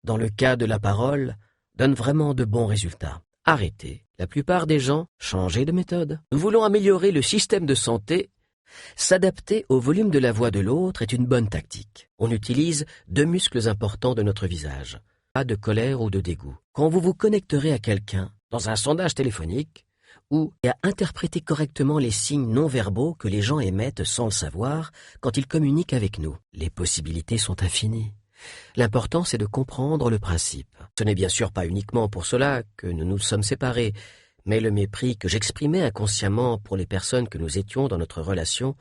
dans le cas de la parole, donne vraiment de bons résultats. Arrêtez. La plupart des gens, changez de méthode. Nous voulons améliorer le système de santé. S'adapter au volume de la voix de l'autre est une bonne tactique. On utilise deux muscles importants de notre visage. Pas de colère ou de dégoût. Quand vous vous connecterez à quelqu'un, dans un sondage téléphonique, ou à interpréter correctement les signes non-verbaux que les gens émettent sans le savoir quand ils communiquent avec nous, les possibilités sont infinies. L'important, c'est de comprendre le principe. Ce n'est bien sûr pas uniquement pour cela que nous nous sommes séparés, mais le mépris que j'exprimais inconsciemment pour les personnes que nous étions dans notre relation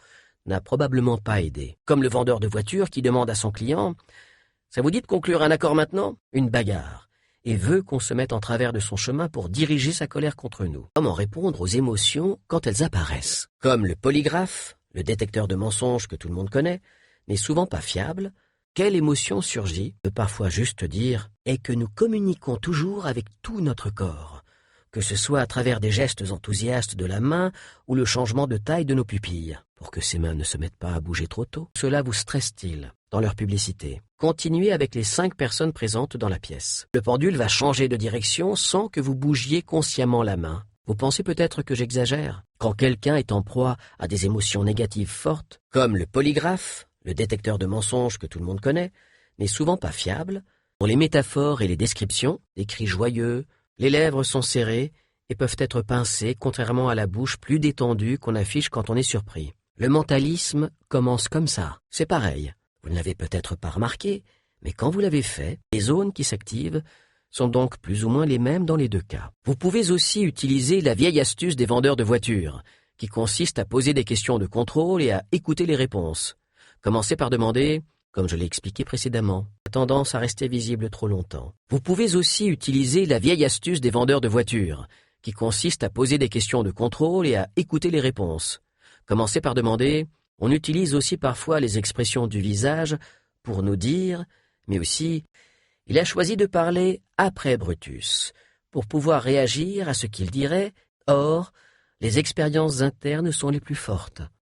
n'a probablement pas aidé. Comme le vendeur de voitures qui demande à son client « Ça vous dit de conclure un accord maintenant ?» Une bagarre, et veut qu'on se mette en travers de son chemin pour diriger sa colère contre nous. Comment répondre aux émotions quand elles apparaissent? Comme le polygraphe, le détecteur de mensonges que tout le monde connaît, mais souvent pas fiable. Quelle émotion surgit, peut parfois juste dire, est que nous communiquons toujours avec tout notre corps, que ce soit à travers des gestes enthousiastes de la main ou le changement de taille de nos pupilles, pour que ces mains ne se mettent pas à bouger trop tôt. Cela vous stresse-t-il dans leur publicité? Continuez avec les 5 personnes présentes dans la pièce. Le pendule va changer de direction sans que vous bougiez consciemment la main. Vous pensez peut-être que j'exagère? Quand quelqu'un est en proie à des émotions négatives fortes, comme le polygraphe, le détecteur de mensonges que tout le monde connaît, mais souvent pas fiable, dans les métaphores et les descriptions, des cris joyeux, les lèvres sont serrées et peuvent être pincées, contrairement à la bouche plus détendue qu'on affiche quand on est surpris. Le mentalisme commence comme ça. C'est pareil. Vous ne l'avez peut-être pas remarqué, mais quand vous l'avez fait, les zones qui s'activent sont donc plus ou moins les mêmes dans les deux cas. Vous pouvez aussi utiliser la vieille astuce des vendeurs de voitures, qui consiste à poser des questions de contrôle et à écouter les réponses. Commencez par demander, comme je l'ai expliqué précédemment, a tendance à rester visible trop longtemps. Vous pouvez aussi utiliser la vieille astuce des vendeurs de voitures, qui consiste à poser des questions de contrôle et à écouter les réponses. Commencez par demander, on utilise aussi parfois les expressions du visage pour nous dire, mais aussi, il a choisi de parler après Brutus, pour pouvoir réagir à ce qu'il dirait, or, les expériences internes sont les plus fortes.